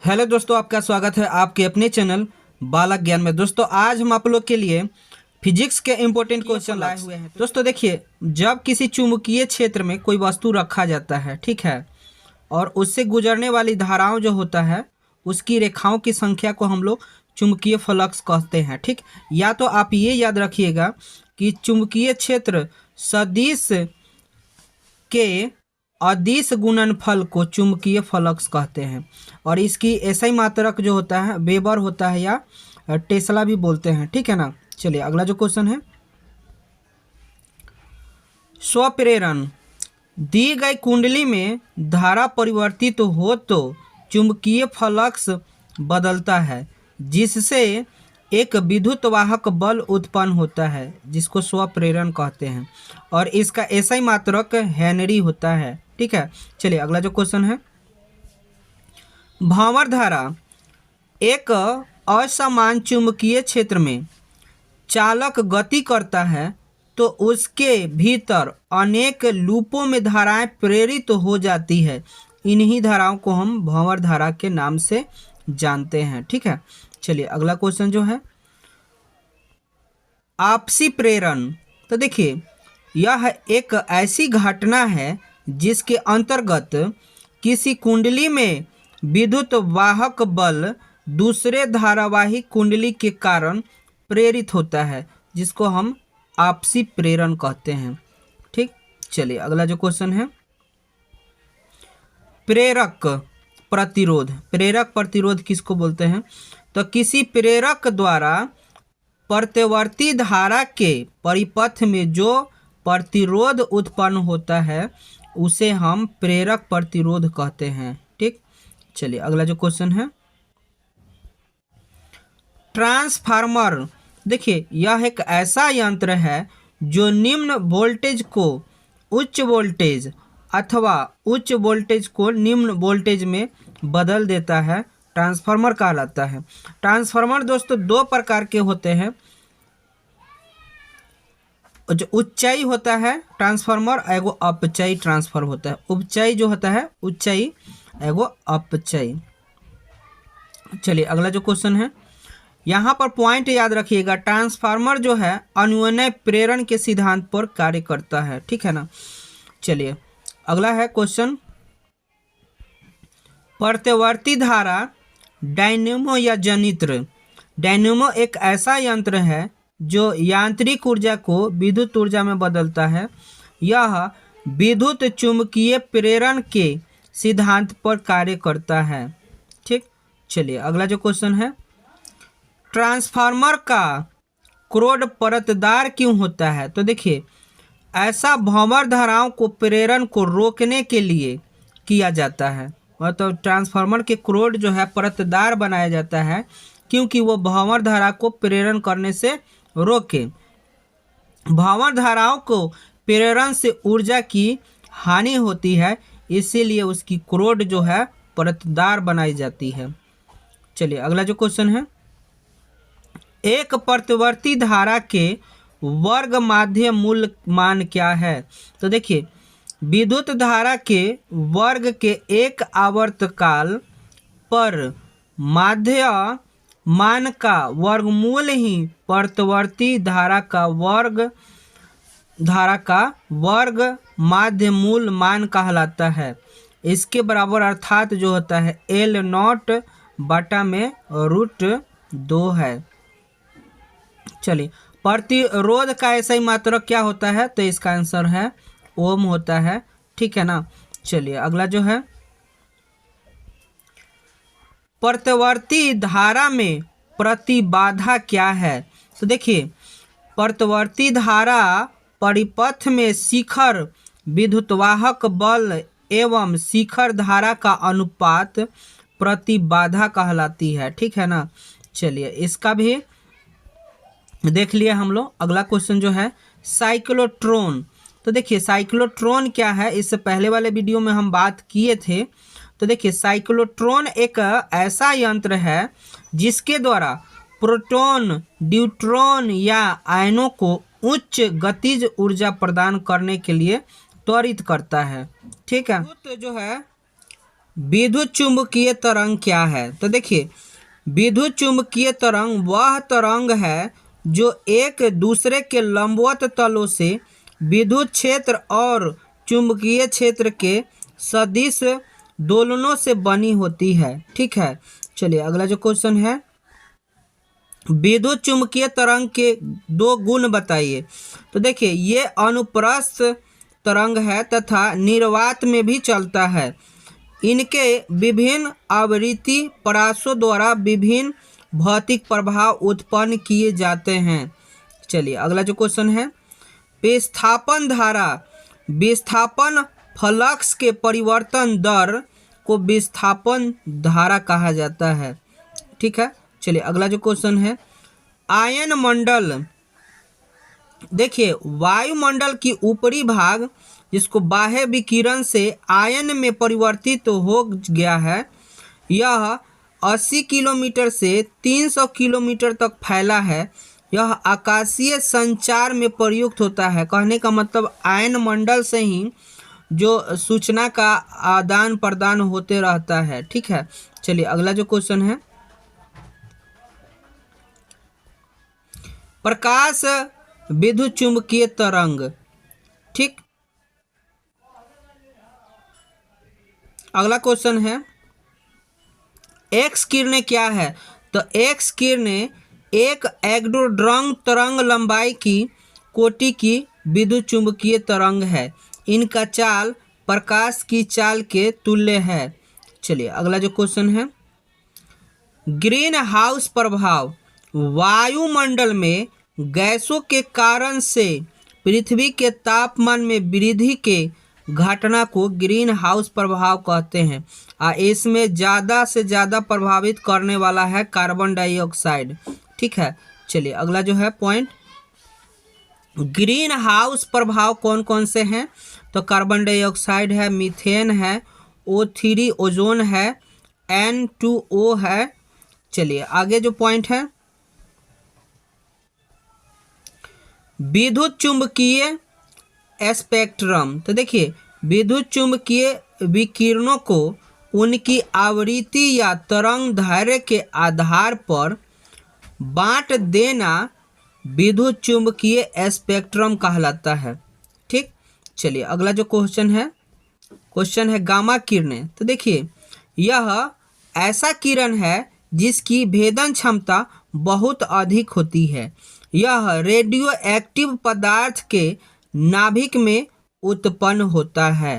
Hello दोस्तों, आपका स्वागत है आपके अपने चैनल बालक ज्ञान में। दोस्तों आज हम आप लोग के लिए फिजिक्स के इम्पोर्टेंट क्वेश्चन लाए हुए हैं। दोस्तों देखिए, जब किसी चुंबकीय क्षेत्र में कोई वस्तु रखा जाता है, ठीक है, और उससे गुजरने वाली धाराओं जो होता है उसकी रेखाओं की संख्या को हम लोग चुंबकीय फ्लक्स कहते हैं। ठीक, या तो आप ये याद रखिएगा कि चुंबकीय क्षेत्र सदिश के अदिश गुणनफल को चुंबकीय फ्लक्स कहते हैं, और इसकी एसआई मात्रक जो होता है वेबर होता है या टेस्ला भी बोलते हैं। ठीक है ना। चलिए अगला जो क्वेश्चन है, स्वप्रेरण। दी गई कुंडली में धारा परिवर्तित हो तो चुंबकीय फ्लक्स बदलता है, जिससे एक विद्युत वाहक बल उत्पन्न होता है, जिसको स्वप्रेरण कहते हैं, और इसका एसआई मात्रक हेनरी होता है। ठीक है। चलिए अगला जो क्वेश्चन है, भंवर धारा। एक असमान चुंबकीय क्षेत्र में चालक गति करता है तो उसके भीतर अनेक लूपों में धाराएं प्रेरित हो जाती है। इन्हीं धाराओं को हम भंवर धारा के नाम से जानते हैं। ठीक है। चलिए अगला क्वेश्चन जो है, आपसी प्रेरण। तो देखिए, यह एक ऐसी घटना है जिसके अंतर्गत किसी कुंडली में विद्युत वाहक बल दूसरे धारावाही कुंडली के कारण प्रेरित होता है, जिसको हम आपसी प्रेरण कहते हैं। ठीक। चलिए अगला जो क्वेश्चन है, प्रेरक प्रतिरोध। प्रेरक प्रतिरोध किसको बोलते हैं? तो किसी प्रेरक द्वारा प्रत्यवर्ती धारा के परिपथ में जो प्रतिरोध उत्पन्न होता है उसे हम प्रेरक प्रतिरोध कहते हैं। ठीक। चलिए अगला जो क्वेश्चन है, ट्रांसफार्मर। देखिए, यह एक ऐसा यंत्र है जो निम्न वोल्टेज को उच्च वोल्टेज अथवा उच्च वोल्टेज को निम्न वोल्टेज में बदल देता है, ट्रांसफार्मर कहलाता है। ट्रांसफार्मर दोस्तों दो प्रकार के होते हैं, जो उच्चाई होता है ट्रांसफार्मर, एगो अपचाई ट्रांसफर होता है। उपचाई जो होता है उच्चाई, एगो अपचाई। चलिए अगला जो क्वेश्चन है, यहाँ पर पॉइंट याद रखिएगा, ट्रांसफार्मर जो है अनुवनय प्रेरण के सिद्धांत पर कार्य करता है। ठीक है ना। चलिए अगला है क्वेश्चन, प्रत्यवर्ती धारा डायनेमो या जनित्र। डायनेमो एक ऐसा यंत्र है जो यांत्रिक ऊर्जा को विद्युत ऊर्जा में बदलता है। यह विद्युत चुंबकीय प्रेरण के सिद्धांत पर कार्य करता है। ठीक। चलिए अगला जो क्वेश्चन है, ट्रांसफार्मर का क्रोड परतदार क्यों होता है? तो देखिए, ऐसा भंवर धाराओं को प्रेरण को रोकने के लिए किया जाता है, मतलब ट्रांसफार्मर के क्रोड जो है परतदार बनाया जाता है क्योंकि वो भंवर धारा को प्रेरण करने से रोके। भंवर धाराओं को प्रेरण से ऊर्जा की हानि होती है, इसीलिए उसकी क्रोड जो है परतदार बनाई जाती है। चलिए अगला जो क्वेश्चन है, एक प्रत्यवर्ती धारा के वर्ग माध्य मूल मान क्या है? तो देखिए, विद्युत धारा के वर्ग के एक आवर्तकाल पर माध्य मान का वर्गमूल ही प्रत्यवर्ती धारा का वर्ग माध्य मूल मान कहलाता है। इसके बराबर अर्थात जो होता है L0 बटा में √2 है। चलिए, प्रतिरोध का ऐसा ही मात्रक क्या होता है? तो इसका आंसर है ओम होता है। ठीक है ना। चलिए अगला जो है, प्रत्यवर्ती धारा में प्रतिबाधा क्या है? तो देखिए, प्रत्यवर्ती धारा परिपथ में शिखर विद्युतवाहक बल एवं शिखर धारा का अनुपात प्रतिबाधा कहलाती है। ठीक है ना। चलिए इसका भी देख लिए हम लोग। अगला क्वेश्चन जो है, साइक्लोट्रॉन। तो देखिए, साइक्लोट्रॉन क्या है, इससे पहले वाले वीडियो में हम बात किए थे। तो देखिए, साइक्लोट्रॉन एक ऐसा यंत्र है जिसके द्वारा प्रोटॉन, न्यूट्रॉन या आयनों को उच्च गतिज ऊर्जा प्रदान करने के लिए त्वरित करता है। ठीक है। तो जो है विद्युत चुंबकीय तरंग क्या है? तो देखिए, विद्युत चुंबकीय तरंग वह तरंग है जो एक दूसरे के लंबवत तलों से विद्युत क्षेत्र और चुंबकीय क्षेत्र के सदिश दोलनों से बनी होती है। ठीक है, चलिए अगला जो क्वेश्चन है, विद्युत चुंबकीय तरंग के दो गुण बताइए। तो देखिए, ये अनुप्रस्थ तरंग है तथा निर्वात में भी चलता है। इनके विभिन्न आवृत्ति परासों द्वारा विभिन्न भौतिक प्रभाव उत्पन्न किए जाते हैं। चलिए अगला जो क्वेश्चन है, विस्थापन धारा, विस्थापन फ्लक्स के परिवर्तन दर को विस्थापन धारा कहा जाता है। ठीक है, चलिए अगला जो क्वेश्चन है, आयन मंडल। देखिए, वायुमंडल की ऊपरी भाग जिसको बाह्य विकिरण से आयन में परिवर्तित हो गया है, यह 80 किलोमीटर से 300 किलोमीटर तक फैला है। यह आकाशीय संचार में प्रयुक्त होता है। कहने का मतलब आयन मंडल से ही जो सूचना का आदान प्रदान होते रहता है। ठीक है, चलिए अगला जो क्वेश्चन है, प्रकाश विद्युत चुंबकीय तरंग। ठीक, अगला क्वेश्चन है, एक्स किरणें क्या है? तो एक्स किरणें एक एग्डोड्रंग तरंग लंबाई की कोटि की विद्युत चुंबकीय तरंग है। इनका चाल प्रकाश की चाल के तुल्य है। चलिए अगला जो क्वेश्चन है, ग्रीन हाउस प्रभाव। वायुमंडल में गैसों के कारण से पृथ्वी के तापमान में वृद्धि के घटना को ग्रीन हाउस प्रभाव कहते हैं। इसमें ज़्यादा से ज़्यादा प्रभावित करने वाला है कार्बन डाइऑक्साइड। ठीक है, चलिए अगला जो है पॉइंट, ग्रीन हाउस प्रभाव कौन कौन से हैं? तो कार्बन डाइऑक्साइड है, मीथेन है, O3 ओजोन है, N2O है। चलिए आगे जो पॉइंट है, विद्युत चुंबकीय स्पेक्ट्रम। तो देखिए, विद्युत चुंबकीय विकिरणों को उनकी आवृत्ति या तरंग दैर्घ्य के आधार पर बांट देना विद्युत चुंबकीय स्पेक्ट्रम कहलाता है। ठीक, चलिए अगला जो क्वेश्चन है गामा किरणें। तो देखिए, यह ऐसा किरण है जिसकी भेदन क्षमता बहुत अधिक होती है। यह रेडियो एक्टिव पदार्थ के नाभिक में उत्पन्न होता है।